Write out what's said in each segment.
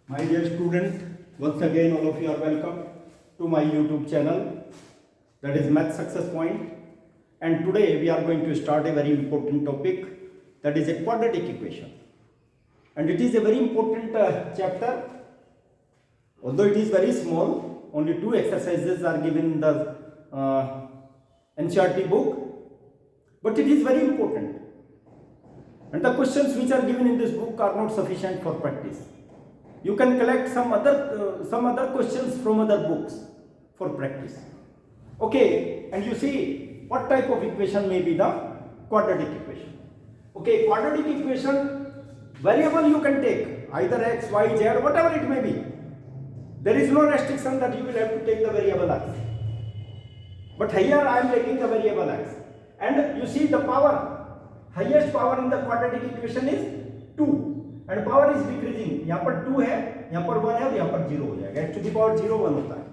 My dear student, once again all of you are welcome to my YouTube channel, that is Math Success Point. And today we are going to start a very important topic, that is a quadratic equation. And it is a very important chapter. Although it is very small, only 2 exercises are given in the NCERT book, but it is very important. And the questions which are given in this book are not sufficient for practice. You can collect some other questions from other books for practice. Okay, and you see what type of equation may be the quadratic equation. Okay, quadratic equation, variable you can take either x, y, z, whatever it may be. There is no restriction that you will have to take the variable x. But here I am taking the variable x. And you see the power, highest power in the quadratic equation is 2. And power is decreasing. यहाँ पर 2 है, यहाँ पर 1 है और यहाँ पर 0 हो जाएगा. x to the power 0 1 होता है.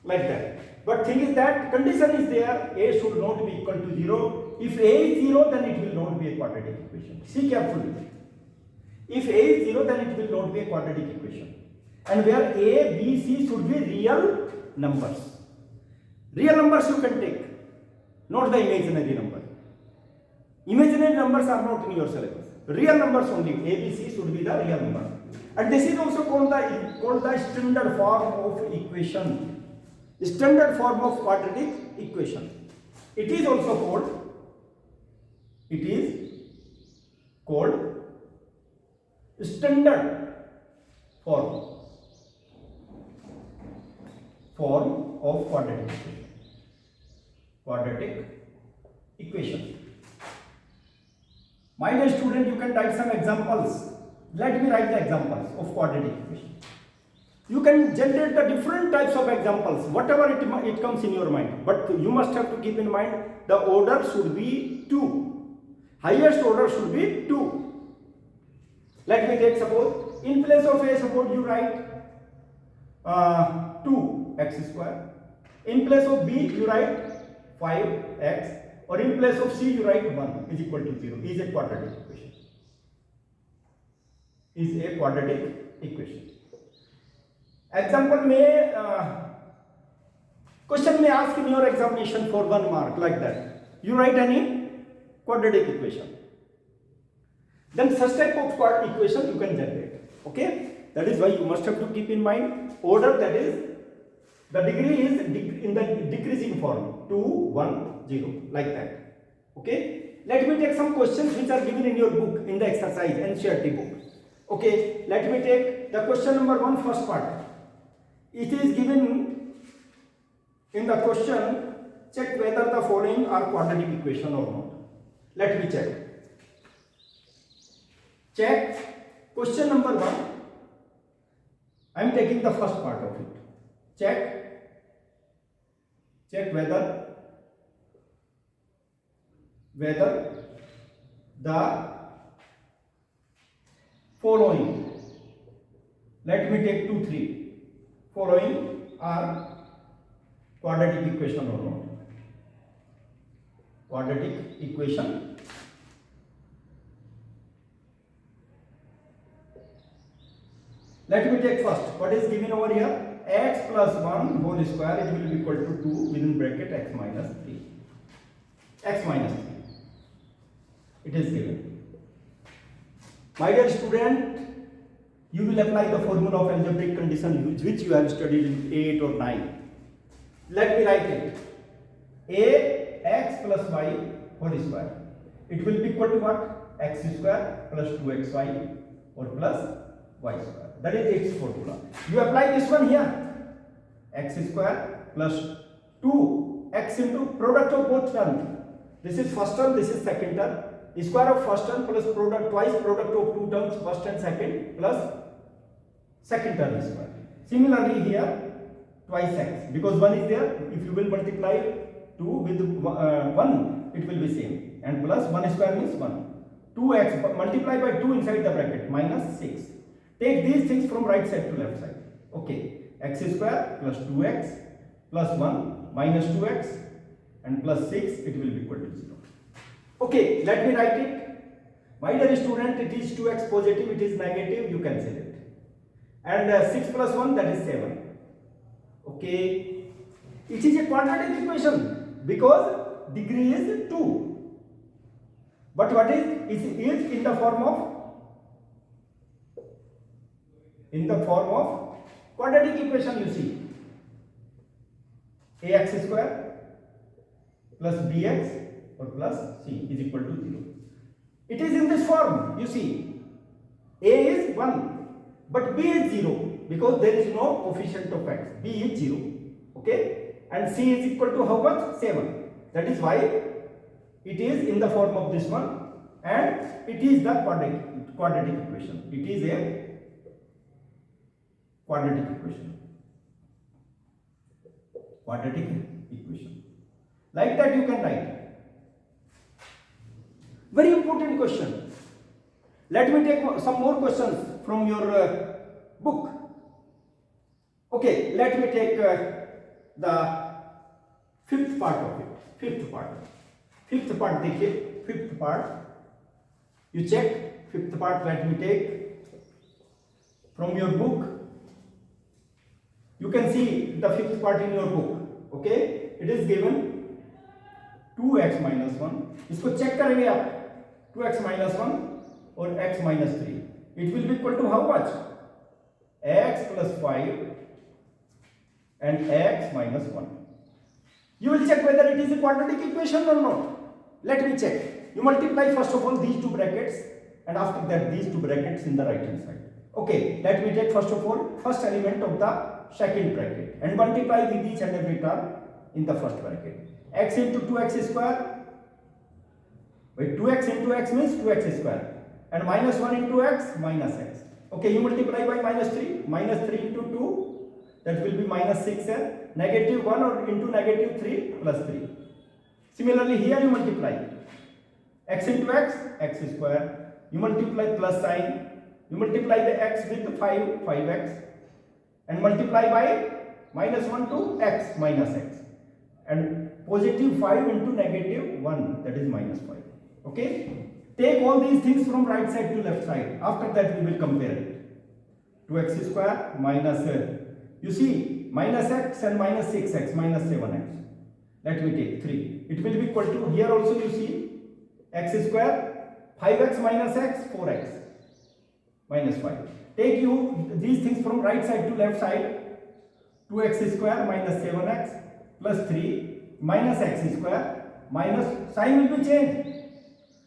Like that. But thing is that condition is there, a should not be equal to 0. If a is 0, then it will not be a quadratic equation. See carefully. If a is 0, then it will not be a quadratic equation. And where a, b, c should be real numbers. Real numbers you can take, not the imaginary number. Imaginary numbers are not in your syllabus. Real numbers only, a, b, c should be the real number. And this is also called the standard form of equation. Standard form of quadratic equation. It is also called standard form of quadratic equation. My dear student, you can write some examples. Let me write the examples of quadratic equation. You can generate the different types of examples, whatever it comes in your mind. But you must have to keep in mind the order should be 2. Highest order should be 2. Let me take suppose, in place of a, suppose you write 2x square. In place of b, you write 5x. Or in place of c, you write 1 is equal to 0. Is a quadratic equation. Example may question may ask in your examination for 1 mark like that. You write any quadratic equation. Then such type of equation you can generate. Okay, that is why you must have to keep in mind order, that is the degree is in the decreasing form, 2, 1, 0, like that. Okay, let me take some questions which are given in your book, in the exercise NCERT book. Okay, let me take the question number 1, first part. It is given in the question, check whether the following are quadratic equation or not. Let me check. Check question number 1. I am taking the first part of it. Check whether the following, let me take 2, 3, following are quadratic equation or not. Quadratic equation. Let me take first, what is given over here? X plus 1 whole square, it will be equal to 2 within bracket x minus 3. X minus 3. It is given. My dear student, you will apply the formula of algebraic condition which you have studied in 8 or 9. Let me write it. A x plus y whole square. It will be equal to what? X square plus 2xy or plus y square. That is its formula. You apply this one here. X square plus 2x into product of both terms. This is first term, this is second term. Square of first term plus twice product of 2 terms, first and second, plus second term square. Similarly here, twice x, because 1 is there. If you will multiply 2 with 1, it will be same. And plus 1 square means 1. 2x multiplied by 2 inside the bracket, minus 6. Take these things from right side to left side. Okay, x square plus 2x plus 1 minus 2x and plus 6, it will be equal to 0. Okay, let me write it. My dear student, it is 2x positive, it is negative, you cancel it. and 6 plus 1, that is 7. Okay, it is a quadratic equation because degree is 2. But what is in the form of quadratic equation. You see, ax square plus bx or plus c is equal to 0. It is in this form. You see, a is 1 but b is 0 because there is no coefficient of x. B is 0. Okay, and c is equal to how much? 7. That is why it is in the form of this one, and it is the quadratic equation. It is a quadratic equation. Quadratic equation. Like that you can write. Very important question. Let me take some more questions from your book. Okay, let me take the fifth part of it. Fifth part, देखिए. Fifth part. You check. Fifth part. Let me take from your book. You can see the fifth part in your book. Okay, it is given 2x minus 1. इसको check करेंगे आप. 2x minus 1 or x minus 3. It will be equal to how much? X plus 5 and x minus 1. You will check whether it is a quadratic equation or not. Let me check. You multiply first of all these two brackets and after that these two brackets in the right hand side. Okay, let me take first of all first element of the second bracket and multiply with each and every term in the first bracket. X into 2x square. Wait, 2x into x means 2x square. And minus 1 into x minus x. Okay, you multiply by minus 3. Minus 3 into 2, that will be minus 6. Negative 1 or into negative 3 plus 3. Similarly, here you multiply. X into x, x square. You multiply plus sign. You multiply the x with 5, 5x. And multiply by minus 1 to x minus x. And positive 5 into negative 1, that is minus 5. Okay? Take all these things from right side to left side. After that we will compare it. 2x square minus, you see, minus x and minus 6x minus 7x. Let me take 3. It will be equal to, here also you see, x square, 5x minus x, 4x minus 5. Take you these things from right side to left side. 2x square minus 7x plus 3 minus x square minus, sign will be changed.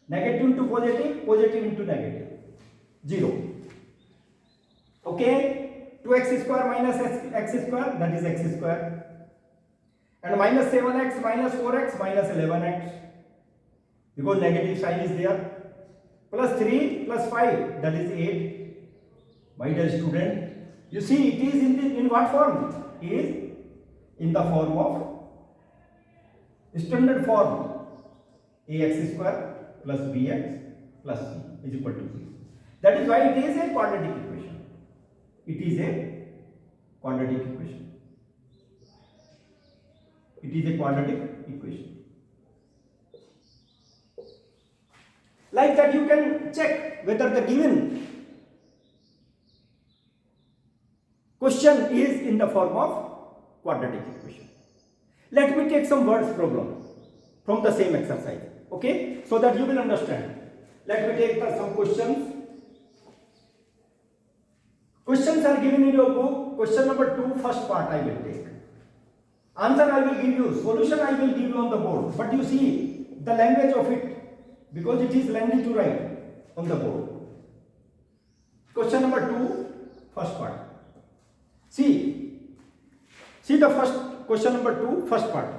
Negative into positive, positive into negative. 0. Okay? 2x square minus x square, that is x square. And minus 7x minus 4x minus 11x. Because negative sign is there. Plus 3 plus 5, that is 8. My dear student, you see it is in what form? It is in the form of standard form. Ax square plus bx plus c is equal to 0. That is why it is a quadratic equation. It is a quadratic equation. It is a quadratic equation. Like that you can check whether the given question is in the form of quadratic equation. Let me take some words problem from the same exercise. Okay, so that you will understand. Let me take some questions. Questions are given in your book. Question number 2, first part I will take. Answer I will give you. Solution I will give you on the board. But you see the language of it, because it is lengthy to write on the board. Question number 2, first part. See the first question number 2, first part.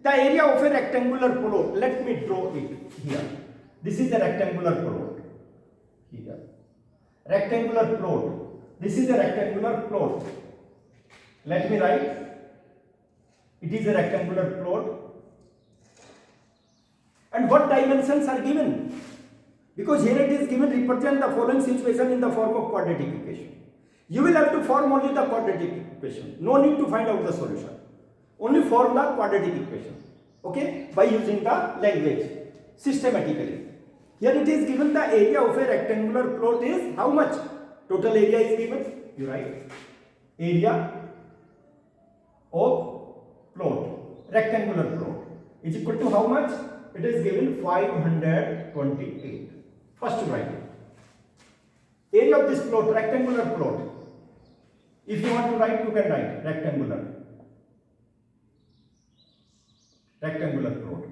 The area of a rectangular plot, let me draw it here. This is a rectangular plot. Here. Rectangular plot. This is a rectangular plot. Let me write. It is a rectangular plot. And what dimensions are given? Because here it is given represent the following situation in the form of quadratic equation. You will have to form only the quadratic equation. No need to find out the solution. Only form the quadratic equation, okay, by using the language systematically. Here it is given the area of a rectangular plot is how much? Total area is given. You write area of plot, rectangular plot, is equal to how much? It is given 528. First you write area of this plot, rectangular plot. If you want to write, you can write rectangular plot.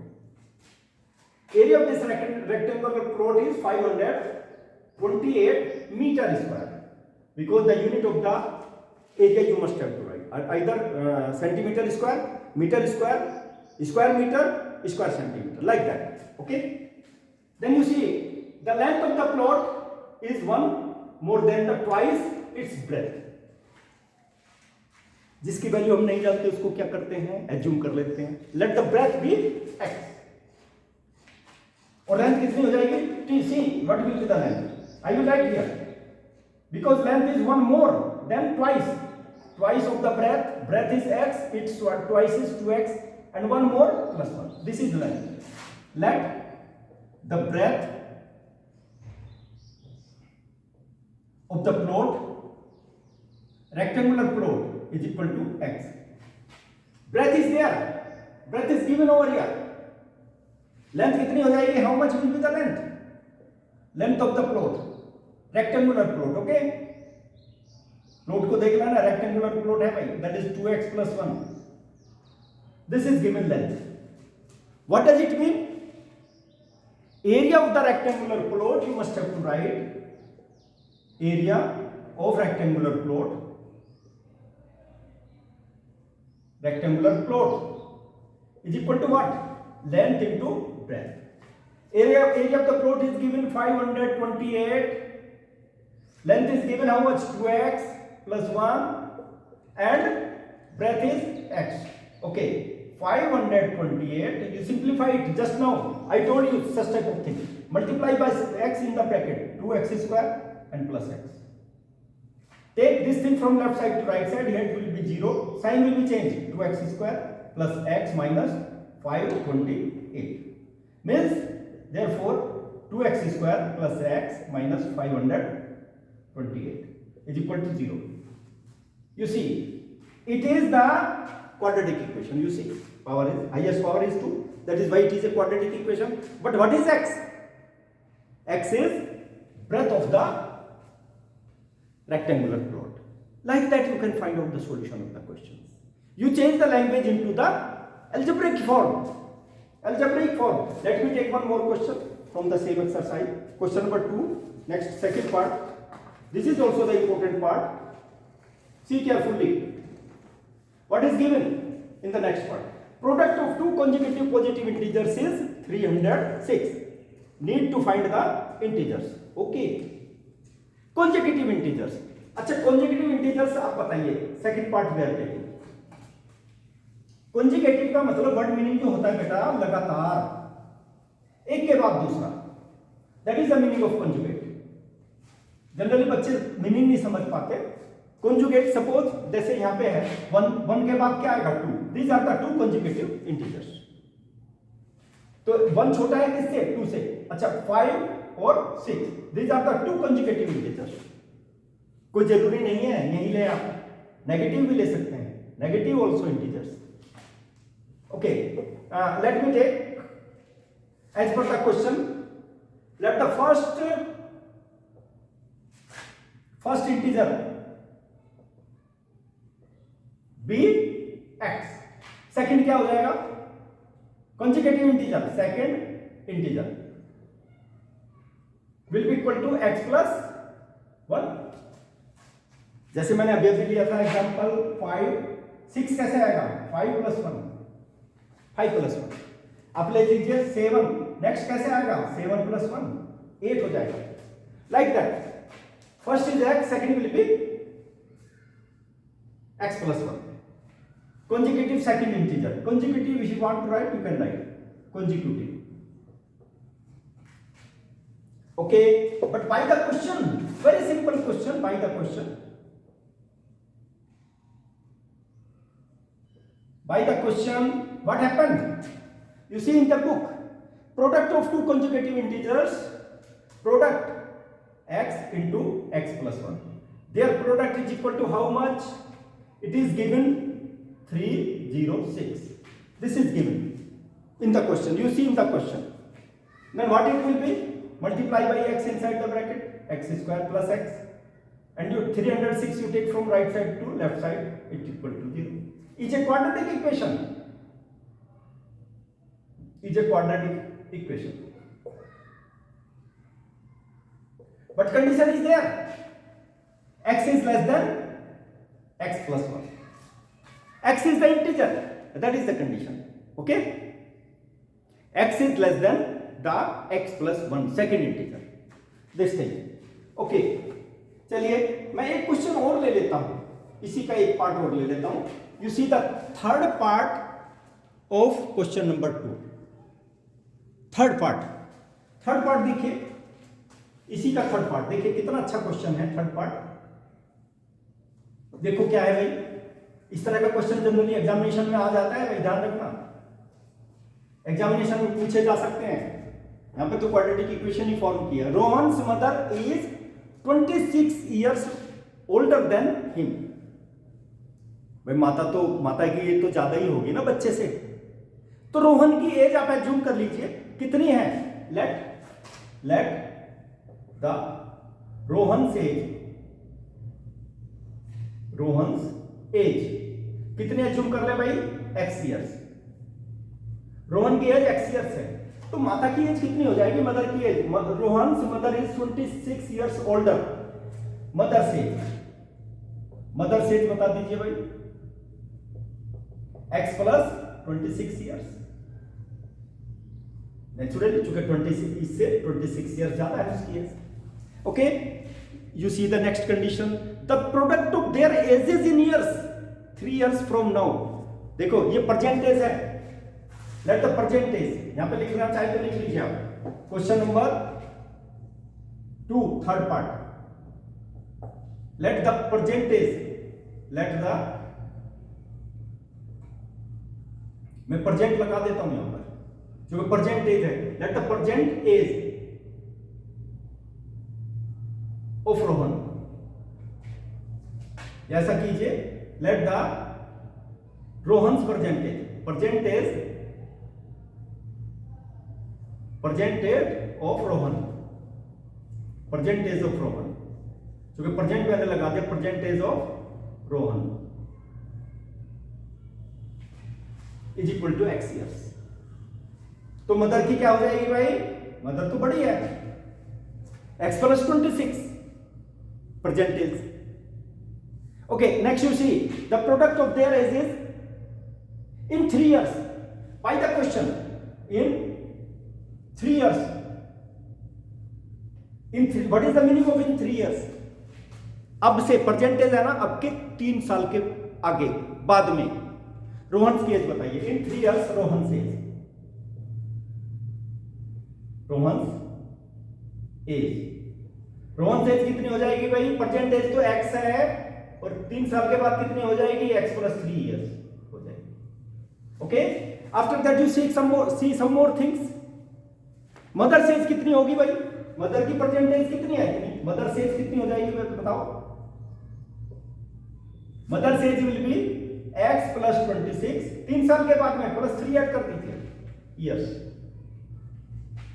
Area of this rectangular plot is 528 meter square, because the unit of the area you must have to write either centimeter square, meter square, square meter, square centimeter, like that. Okay, then you see the length of the plot is one more than the twice its breadth. जिसकी value हम नहीं जानते उसको क्या करते हैं, assume कर लेते हैं. Let the breadth be x, और लेंथ कितनी हो जाएगी? TC. What will be the length? I will write here, because length is one more than twice of the breadth is x, its twice is 2x, and one more plus 1. This is length. Let the breadth of the plot, rectangular plot, is equal to x. Breadth is there, breadth is given over here. Length कितनी हो जाएगी? How much will be the length? Length of the plot, rectangular plot. Okay, plot को देख लेना, rectangular plot है भाई, that is 2x plus 1. This is given length. What does it mean? Area of the rectangular plot, you must have to write area of rectangular plot is equal to what? Length into breadth. Area of the plot is given 528. Length is given how much? 2x plus 1, and breadth is x. Okay, 528. You simplify it. Just now I told you such type of thing. Multiply by x in the bracket, 2x square and plus x. Take this thing from left side to right side. Here it will be 0. Sign will be changed. 2x square plus x minus 528. Means therefore 2x square plus x minus 528 is equal to 0. You see, it is the quadratic equation. You see, highest power is 2. That is why it is a quadratic equation. But what is x? X is breadth of the rectangular plot. Like that you can find out the solution of the questions. You change the language into the algebraic form. Let me take one more question from the same exercise. Question number 2. Next, second part. This is also the important part. See carefully. What is given in the next part? Product of two consecutive positive integers is 306. Need to find the integers. Okay. Consecutive integers. अच्छा, consecutive integers आप बताइए. Second part में आते हैं. Consecutive का मतलब word meaning जो होता है बेटा, लगातार एक के बाद दूसरा. That is the meaning of conjugate. Generally बच्चे मीनिंग नहीं समझ पाते. Conjugate, suppose जैसे यहाँ पे है 1 के बाद क्या आएगा? 2. These are the two consecutive integers. तो 1 छोटा है किससे? 2 से. अच्छा, 5 और 6. These are the two consecutive integers. कोई जरूरी नहीं है यही ले आप, नेगेटिव भी ले सकते हैं. Negative also integers. Okay, let me take as per the question. Let the first integer be x. Second क्या हो जाएगा? Consecutive integer. Second integer will be equal to x plus 1. जैसे मैंने अभी लिया था एग्जांपल 5, 6 कैसे आएगा? 5 plus 1. आप ले लीजिए 7. नेक्स्ट कैसे आएगा? 7 plus 1, 8 हो जाएगा. Like that. First is x, second will be x plus 1. Consecutive second integer. Consecutive, if you want to write, you can write consecutive. Okay, but by the question, very simple question, by the question. By the question, what happened? You see in the book, product of two consecutive integers, product x x into x plus 1. Their product is equal to how much? It is given 306. This is given in the question. You see in the question. Then what it will be? Multiply by x inside the bracket, x square plus x. And you 306 you take from right side to left side, it equal to 0. Is a quadratic equation. Is a quadratic equation. But condition is there. X is less than x plus 1. X is the integer. That is the condition. Okay? X is less than the x plus 1 second integer. This thing. Okay. चलिए मैं एक question और ले लेता हूं, इसी का एक पार्ट और ले लेता हूं. You see the third part of question number 2. Third part देखिए, इसी का थर्ड पार्ट देखिए, कितना अच्छा क्वेश्चन है थर्ड पार्ट. देखो क्या है भाई, इस तरह का क्वेश्चन जनरली एग्जामिनेशन में आ जाता है भाई, ध्यान रखना. एग्जामिनेशन में पूछे जा सकते हैं. यहां पे तो क्वाड्रेटिक इक्वेशन ही फॉर्म किया. Rohan's mother is 26 years older than him. भाई माता की एज तो ज्यादा ही होगी ना बच्चे से. तो रोहन की एज आप एज्यूम कर लीजिए कितनी है. लेट द रोहन्स एज कितनी एज्यूम कर ले भाई, x years. रोहन की एज x years है, तो माता की एज कितनी हो जाएगी, मदर की age. Rohan's mother is 26 years older. Mother से बता दीजिए भाई, x प्लस 26 years. नेचुरली चूंकि 26 इससे 26 years ज्यादा है उसकी age. Okay, you see the next condition. The product of their ages in years 3 years from now. देखो ये परसेंटेज है. लेट द परसेंटेज, यहां पे लिखना चाहे तो लिख लीजिए आप. Question number 2 third part. Let the percentage, मैं परसेंट लगा देता हूं यहां पर, जो परसेंटेज है. Let the percentage of Rohan, ऐसा कीजिए. Let the Rohan's percentage of Rohan, क्योंकि परसेंट मैंने लगा दिया. Percentage of Rohan is equal to x years. तो मदर की क्या हो जाएगी भाई, मदर तो बड़ी है, x plus 26 percentage. Okay, next you see the product of their ages in 3 years. By the question in 3 years. What is the meaning of in 3 years? अब से परसेंटेज है ना, अब के 3 साल के आगे बाद में रोहन्स की एज बताइए. इन 3 years रोहन्स एज कितनी हो जाएगी भाई, परसेंटेज तो x है, और 3 साल के बाद कितनी हो जाएगी, x प्लस 3 years हो जाएगी. Okay, after that you see some more things. Mother सेज कितनी होगी भाई, मदर की परसेंटेज कितनी है, मदर सेज कितनी हो जाएगी बताओ. Mother says will be x plus 26. 3 साल के बाद में प्लस 3 ऐड कर दीजिए years.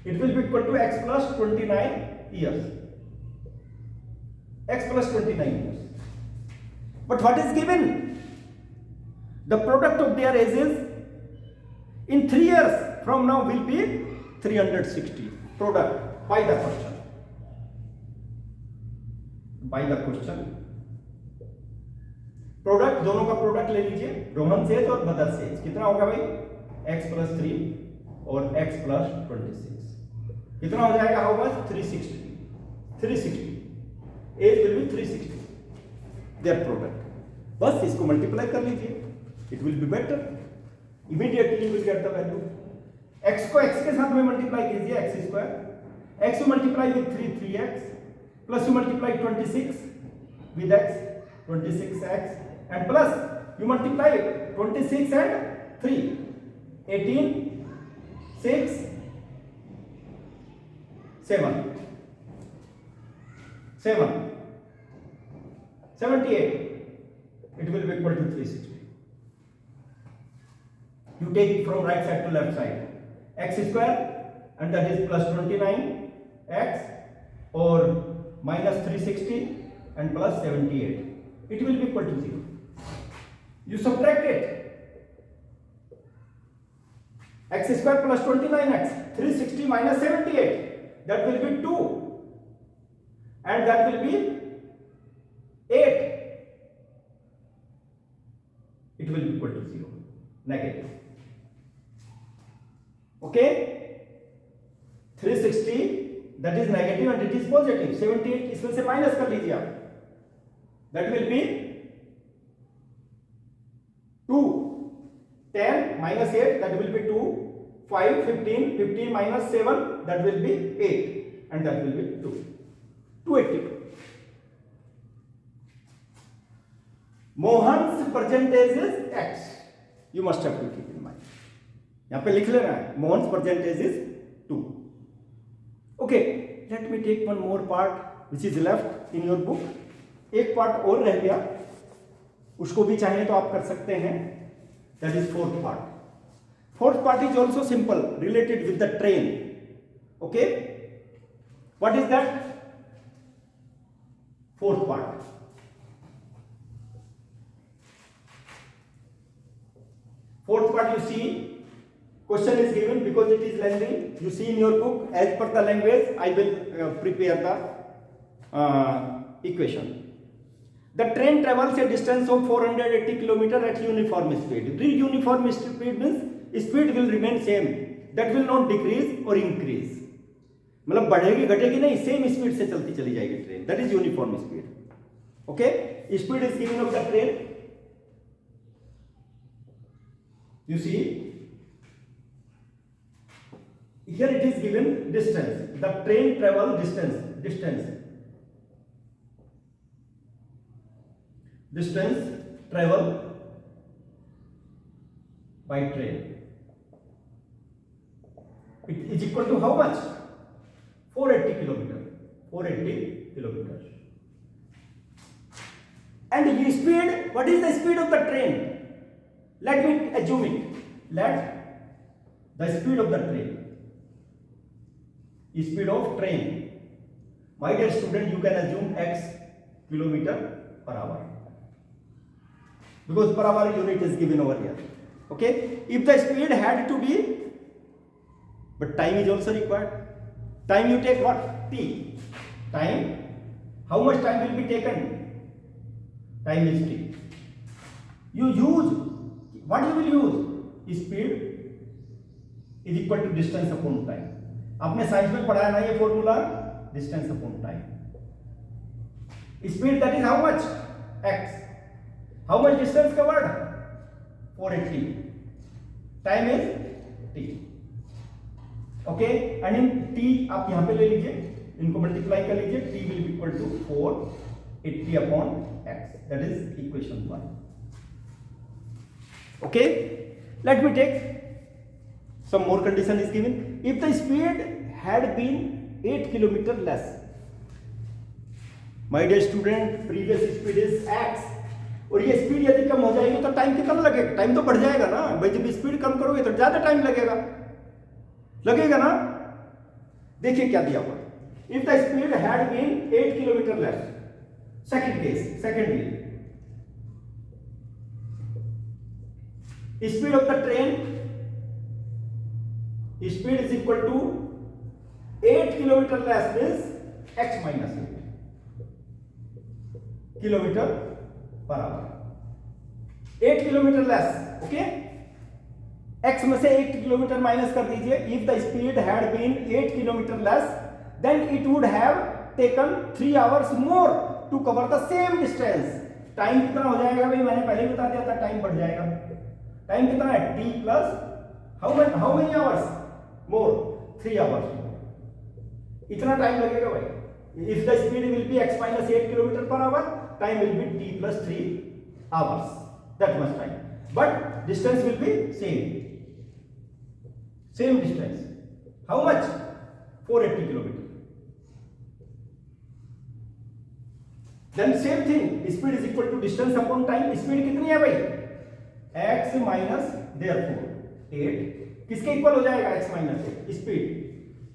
It will be equal to x plus 29 years. x plus 29 years. But what is given? The product of their ages in 3 years from now will be 360. Product by the question. Product, दोनों का product ले लीजिए, Rohan says और mother says. कितना होगा भाई, x plus 3 और x plus 26. कितना हो जाएगा, how much, 360. Age will be 360 their product. बस इसको मल्टीप्लाई कर लीजिए, it will be better. Immediately will get the value. x को x के साथ में मल्टीप्लाई कीजिए, x square. x you multiply with 3x plus you multiply 26 with x 26x and plus you multiply 26 and 3 18 6 7 7, 78. It will be equal to 360. You take it from right side to left side. X square, and that is plus 29 x, or minus 360 and plus 78. It will be equal to 0. You subtract it. X square plus 29x, 360 minus 78. That will be 2. And that will be 8. It will be equal to 0. Negative. Okay? 360, that is negative and it is positive. 78 इसमें से minus कर लीजिए आप. That will be 2. 10 minus 8, that will be 2. 5, 15, 15 minus 7, that will be 8. And that will be 2. 282. Mohan's percentage is X. You must have to keep in mind. यहाँ पे लिख लेना है. Mohan's percentage is 2. Okay, let me take one more part which is left in your book. एक part और रह गया, उसको भी चाहे तो आप कर सकते हैं. That is fourth part. Fourth part is also simple, related with the train. Okay, what is that? Fourth part. Fourth part, you see, question is given because it is lengthy. You see in your book, as per the language, I will prepare the equation. The train travels a distance of 480 km at uniform speed. The uniform speed means speed will remain same. That will not decrease or increase. मतलब बढ़ेगी घटेगी नहीं, same speed से चलती चली जाएगी train. That is uniform speed. Okay? Speed is given of the train. You see, here it is given distance. The train travel distance travel by train. It is equal to how much? 480 kilometers. 480 kilometers. And the speed, what is the speed of the train? Let me assume it. Let the speed of the train. Speed of train. My dear student, you can assume x kilometer per hour. Because per hour unit is given over here. Okay? If the speed had to be, but time is also required. Time you take what? T. Time. How much time will be taken? Time is T. You use, what you will use? Speed is equal to distance upon time. आपने science में पढ़ा है ना ये formula, distance upon time. Speed that is how much? x. How much distance covered? 480. Time is t. Okay, and in t आप यहां पे ले लीजिए, इनको मल्टीप्लाई कर लीजिए. t will be equal to 480 upon x. That is equation 1. Okay, let me take some more condition is given. If the speed had been 8 km less, my dear student, previous speed is x, और ये speed यदि कम हो जाएगी तो time कितना लगेगा? Time तो बढ़ जाएगा ना भाई. जब स्पीड कम करोगे तो ज्यादा टाइम लगेगा ना. देखिए क्या दिया हुआ. If the speed had been 8 km less, second case, secondly, speed of the train, speed is equal to 8 km less means x minus 8 km per hour. 8 km less. Okay, x में से 8 km minus कर दीजिए. If the speed had been 8 km less, then it would have taken 3 hours more to cover the same distance. Time कितना हो जाएगा भाई? मैंने पहले बता दिया था, टाइम बढ़ जाएगा. टाइम कितना है? t plus how many hours more? 3 hours more. इतना टाइम लगेगा भाई. If the speed will be x minus 8 km per hour, time will be t plus 3 hours. That much time. But distance will be same. Same distance. How much? 480 km. Then same thing, speed is equal to distance upon time. Speed कितनी है भाई? x minus therefore 8 किसके equal हो जाएगा? x minus 8 speed.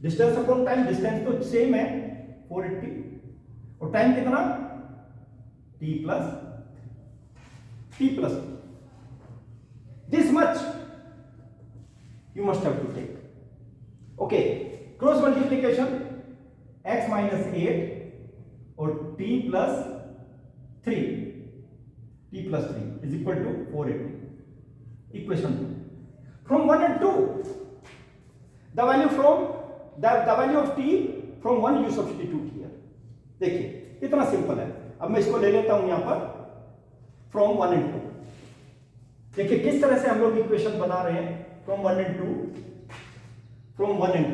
Distance upon time, distance तो same है 480 और time कितना? t plus this much you must have to take. Okay, cross multiplication x minus 8 और t plus 3 is equal to 480. Equation 2. From 1 and 2, the value of t from 1 you substitute here. देखिए इतना simple है। अब मैं इसको ले लेता हूं यहां पर from 1 and 2। देखिए किस तरह से हम लोग इक्वेशन बना रहे हैं from 1 and 2, from 1 and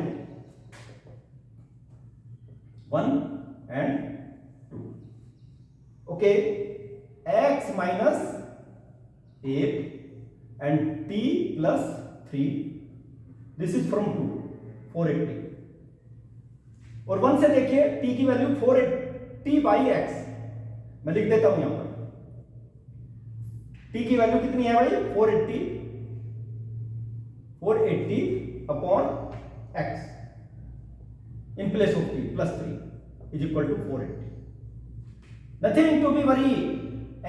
2, okay, x minus 8 and t plus 3, this is from 2 480 और 1 से देखिए t की वैल्यू 480 by x, मैं लिख देता हूं यहां पर t की वैल्यू कितनी है भाई? 480 upon x in place of t plus 3 is equal to 480. Nothing to be worried.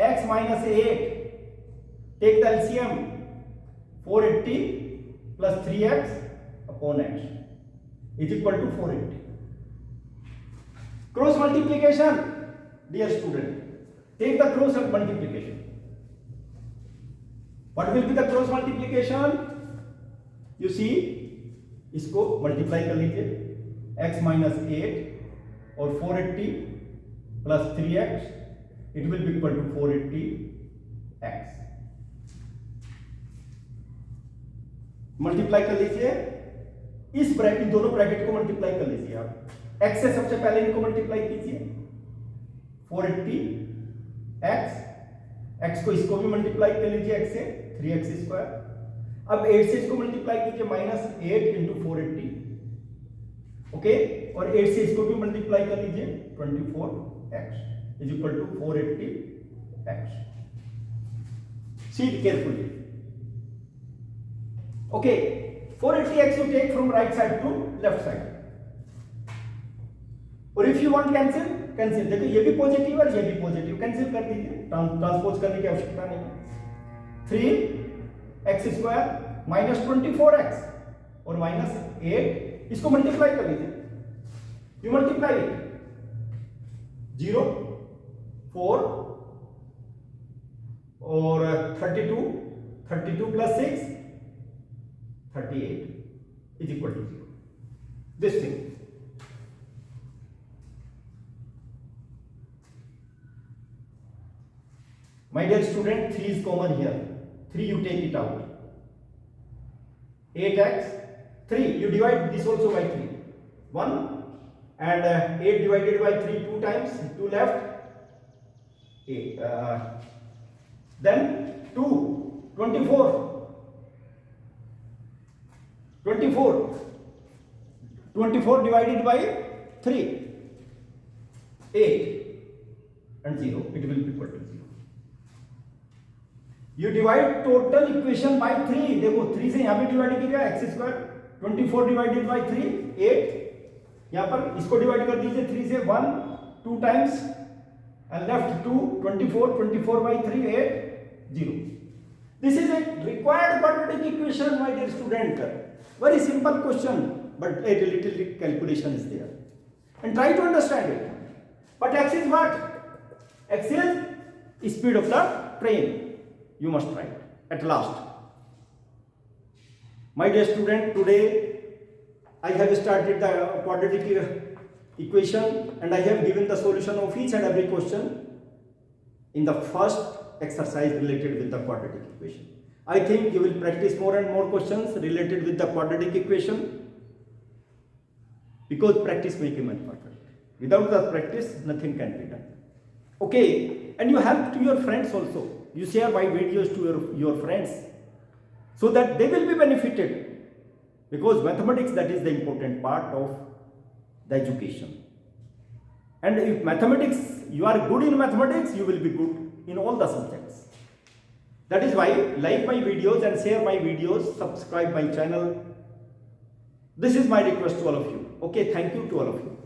X minus 8, take the LCM, 480 plus 3x upon x is equal to 480. Cross multiplication, dear student, take the cross multiplication. What will be the cross multiplication? You see, इसको multiply कर लीजिए, x minus 8 और 480 plus 3x, it will be equal to 480x। Multiply कर लीजिए, इस bracket, दोनों bracket को multiply कर लीजिए आप। x से सबसे पहले इनको मल्टीप्लाई कीजिए, 480x, x को इसको भी मल्टीप्लाई कर लीजिए x से, 3x स्क्वायर। अब 8 से इसको मल्टीप्लाई कीजिए, माइनस 8 इंटू 480, ओके, और 8 से इसको भी मल्टीप्लाई कर लीजिए, 24x is equal to 480x। See it carefully. Okay, 480x you take from right side to left side. और if you want cancel, देखो ये भी पॉजिटिव और ये भी पॉजिटिव, कैंसिल कर दीजिए, ट्रांसपोज करने की आवश्यकता नहीं है। 3x स्क्वायर माइनस 24x और माइनस 8, इसको मल्टीप्लाई कर लीजिए, यू मल्टीप्लाई 0 4 और 32 plus 6 38 is equal to 0। This thing, my dear student, 3 is common here, 3 you take it out, 8x, 3 you divide this also by 3, 1 and 8 divided by 3 2 times, 2 left, 8, then 2, 24 divided by 3, 8 and 0, it will be equal to 0. You divide total equation by 3, देखो 3 से यहाँ पे divide कीजिएगा, x square 24 divided by 3 8, यहाँ पर इसको divide कर दीजिए 3 से, 1 2 times and left 2, 24 by 3 8 0. This is a required quadratic equation, my dear student. Very simple question, but a little calculation is there, and try to understand it. But x is what? X is speed of the train. You must try at last. My dear student, today I have started the quadratic equation and I have given the solution of each and every question in the first exercise related with the quadratic equation. I think you will practice more and more questions related with the quadratic equation, because practice makes a man perfect. Without the practice, nothing can be done. Okay, and you help to your friends also. You share my videos to your friends so that they will be benefited, because mathematics, that is the important part of the education. And if mathematics, you are good in mathematics, you will be good in all the subjects. That is why like my videos and share my videos, subscribe my channel. This is my request to all of you. Okay, thank you to all of you.